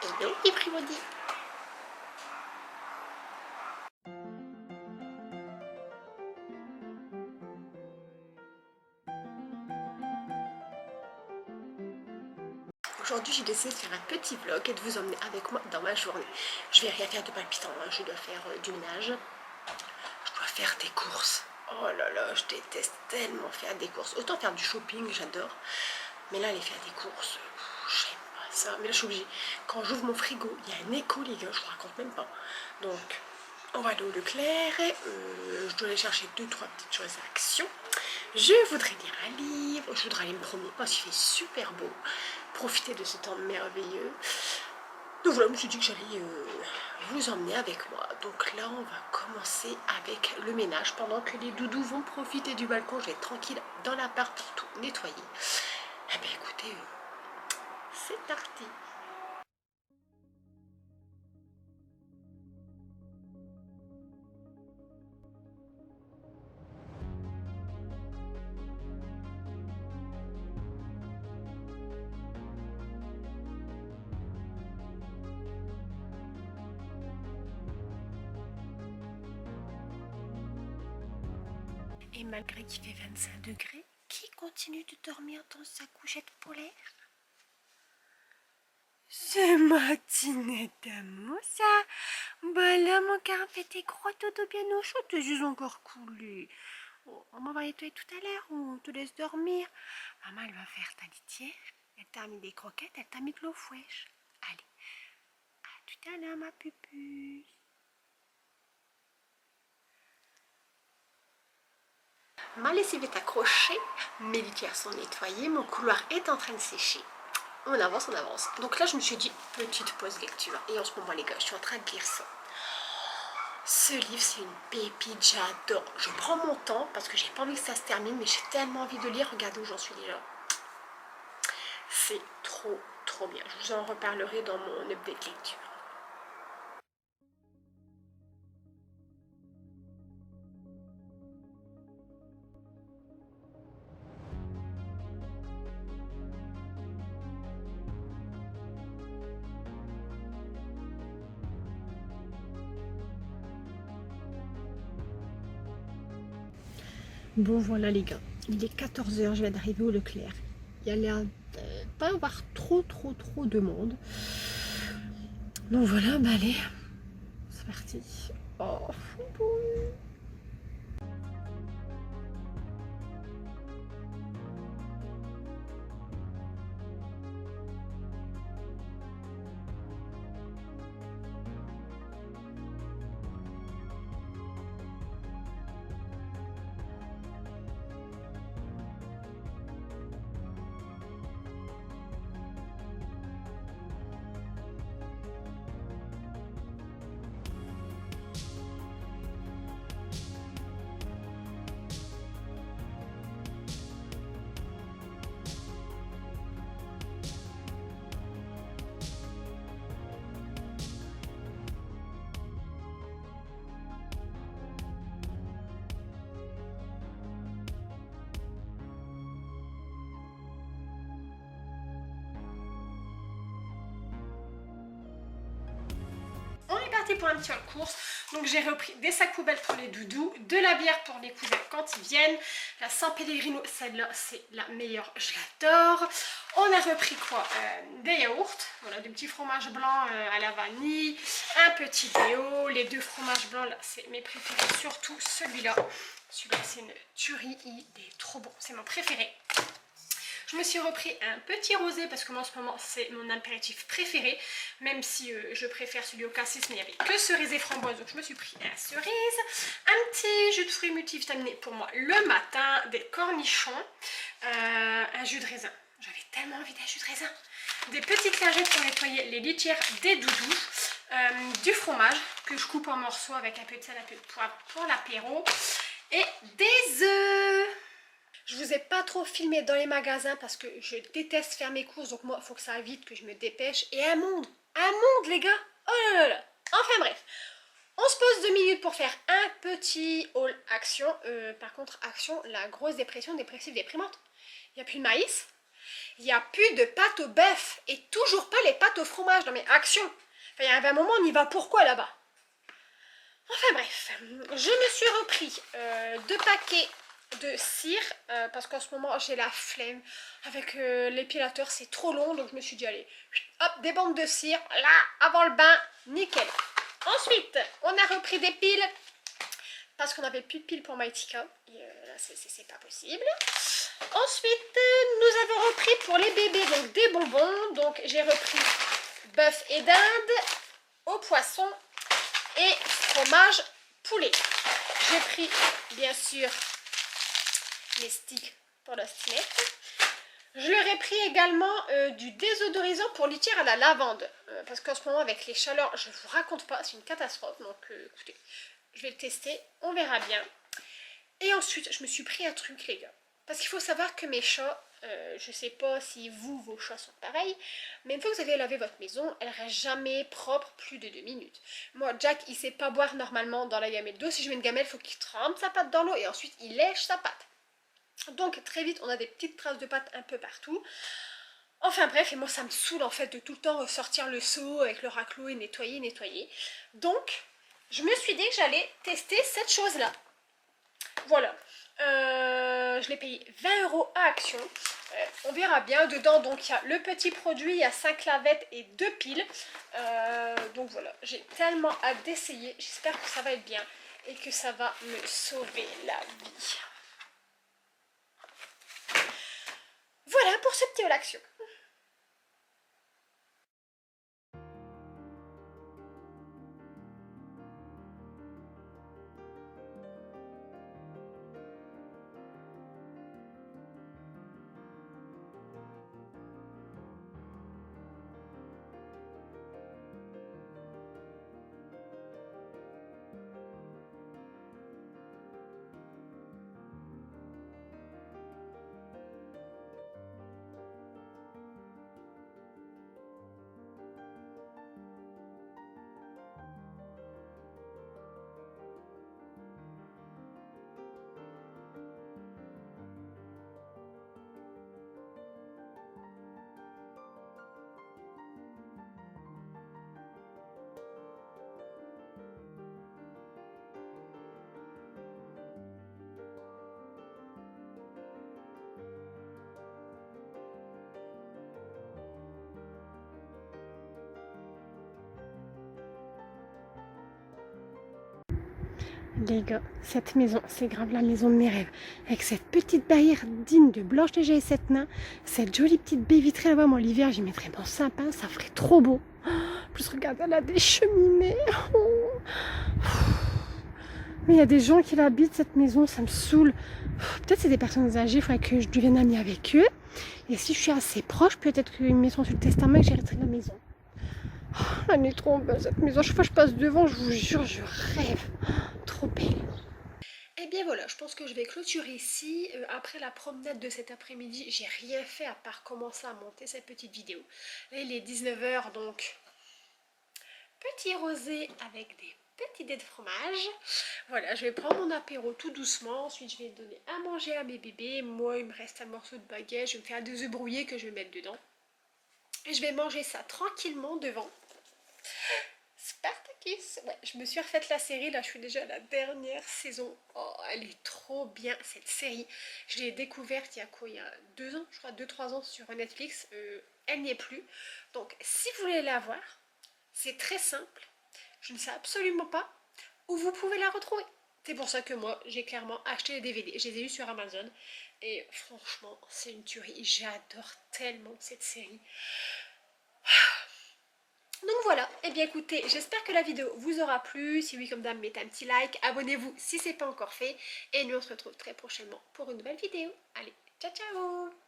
Hello everybody. Aujourd'hui j'ai décidé de faire un petit vlog et de vous emmener avec moi dans ma journée. Je vais rien faire de palpitant, hein. Je dois faire du ménage, je dois faire des courses. Oh là là, je déteste tellement faire des courses. Autant faire du shopping, j'adore. Mais là aller faire des courses, j'aime pas ça. Mais là je suis obligée. Quand j'ouvre mon frigo, il y a un écho les gars, je vous raconte même pas. Donc on va aller au Leclerc et je dois aller chercher 2-3 petites choses à Action. Je voudrais lire un livre, je voudrais aller me promener parce qu'il fait super beau, profiter de ce temps merveilleux. Donc voilà, je me suis dit que j'allais vous emmener avec moi. Donc là, on va commencer avec le ménage pendant que les doudous vont profiter du balcon. Je vais être tranquille dans l'appart pour tout nettoyer. Eh bien écoutez, c'est parti. Et malgré qu'il fait 25 degrés, qui continue de dormir dans sa couchette polaire? C'est Martinette d'amour ça. Bah là mon cœur fait tes gros dodo bien au chaud, t'es juste encore coulé. Oh, on va nettoyer tout à l'heure ou on te laisse dormir. Maman elle va faire ta litière, elle t'a mis des croquettes, elle t'a mis de l'eau fraîche. Allez, à tout à l'heure ma pupuce. Ma lessive est accrochée, mes litières sont nettoyées, mon couloir est en train de sécher. On avance, on avance. Donc là, je me suis dit, petite pause lecture. Et en ce moment, les gars, je suis en train de lire ça. Ce livre, c'est une pépite, j'adore. Je prends mon temps parce que j'ai pas envie que ça se termine, mais j'ai tellement envie de lire. Regardez où j'en suis déjà. C'est trop, trop bien. Je vous en reparlerai dans mon update lecture. Bon voilà les gars, il est 14 h, je viens d'arriver au Leclerc. Il y a l'air de pas avoir trop de monde. Donc voilà, bah allez, c'est parti. Oh, bon. On est parti pour un petit course. Donc j'ai repris des sacs poubelles pour les doudous, de la bière pour les cousins quand ils viennent, la San Pellegrino, celle-là c'est la meilleure, je l'adore. On a repris quoi, des yaourts, voilà, des petits fromages blancs à la vanille, un petit déo, les deux fromages blancs là c'est mes préférés, surtout celui-là. Celui-là c'est une tuerie, il est trop bon, c'est mon préféré. Je me suis repris un petit rosé parce que moi en ce moment c'est mon apéritif préféré, même si je préfère celui au cassis, mais il n'y avait que cerise et framboise, donc je me suis pris un cerise, un petit jus de fruits multivitaminé pour moi le matin, des cornichons, un jus de raisin. J'avais tellement envie d'un jus de raisin. Des petites lingettes pour nettoyer les litières des doudous, du fromage que je coupe en morceaux avec un peu de sel, un peu de poivre pour l'apéro, et des œufs. Je vous ai pas trop filmé dans les magasins parce que je déteste faire mes courses, donc moi il faut que ça aille vite, que je me dépêche. Et un monde les gars. Oh là là là. Enfin bref, on se pose 2 minutes pour faire un petit haul Action. Par contre Action, la grosse dépression, dépressive, déprimante. Il n'y a plus de maïs. il n'y a plus de pâte au bœuf et toujours pas les pâtes au fromage. Non mais action. Enfin, il y avait un moment, on y va pourquoi là-bas? Enfin bref, je me suis repris 2 paquets de cire parce qu'en ce moment j'ai la flemme avec l'épilateur, c'est trop long, donc je me suis dit allez, hop, des bandes de cire, là, avant le bain, nickel. Ensuite, on a repris des piles parce qu'on n'avait plus de piles pour Mythica, et là c'est pas possible. Ensuite, nous avons repris pour les bébés donc des bonbons, donc j'ai repris bœuf et dinde au poisson et fromage poulet. J'ai pris bien sûr les sticks pour l'ostinette. Je leur ai pris également du désodorisant pour litière à la lavande. Parce qu'en ce moment avec les chaleurs, je vous raconte pas, c'est une catastrophe. Donc écoutez, je vais le tester, on verra bien. Et ensuite, je me suis pris un truc les gars. Parce qu'il faut savoir que mes chats, je sais pas si vos chats sont pareils, mais une fois que vous avez lavé votre maison, elle reste jamais propre plus de 2 minutes. Moi, Jack, il sait pas boire normalement dans la gamelle d'eau. Si je mets une gamelle, il faut qu'il trempe sa patte dans l'eau et ensuite il lèche sa patte. Donc très vite, on a des petites traces de pâte un peu partout. Enfin bref, et moi ça me saoule en fait de tout le temps ressortir le seau avec le raclot et nettoyer. Donc, je me suis dit que j'allais tester cette chose-là. Voilà. Je l'ai payé 20 € à Action. On verra bien. Dedans, donc, il y a le petit produit, il y a 5 lavettes et 2 piles. Donc voilà, j'ai tellement hâte d'essayer. J'espère que ça va être bien et que ça va me sauver la vie. Voilà pour ce petit haul Action. Les gars, cette maison, c'est grave la maison de mes rêves. Avec cette petite barrière digne de Blanche-Neige et 7 nains, cette jolie petite baie vitrée là-bas, moi l'hiver j'y mettrais mon sapin, ça ferait trop beau. En plus, regarde, elle a des cheminées. Oh. Mais il y a des gens qui l'habitent cette maison, ça me saoule. Peut-être c'est des personnes âgées, il faudrait que je devienne amie avec eux. Et si je suis assez proche, peut-être qu'ils me mettront sur le testament et que j'hériterai la maison. Oh, elle est trop belle cette maison. Chaque fois que je passe devant, je vous jure, je rêve. Trop belle. Et bien voilà, je pense que je vais clôturer ici. Après la promenade de cet après-midi, j'ai rien fait à part commencer à monter cette petite vidéo. Là, il est 19 h, donc petit rosé avec des petits dés de fromage. Voilà, je vais prendre mon apéro tout doucement. Ensuite, je vais donner à manger à mes bébés. Moi, il me reste un morceau de baguette. Je vais me faire 2 œufs brouillés que je vais mettre dedans. Et je vais manger ça tranquillement devant Spartacus. Ouais, je me suis refaite la série, là je suis déjà à la dernière saison. Oh, elle est trop bien cette série. Je l'ai découverte il y a quoi, il y a 2 ans, je crois, 2-3 ans sur Netflix. Elle n'y est plus. Donc si vous voulez la voir, c'est très simple. Je ne sais absolument pas où vous pouvez la retrouver. C'est pour ça que moi, j'ai clairement acheté les DVD. Je les ai eus sur Amazon. Et franchement, c'est une tuerie. J'adore tellement cette série. Donc voilà, et bien écoutez, j'espère que la vidéo vous aura plu. Si oui, comme d'hab, mettez un petit like, abonnez-vous si ce n'est pas encore fait. Et nous on se retrouve très prochainement pour une nouvelle vidéo. Allez, ciao ciao!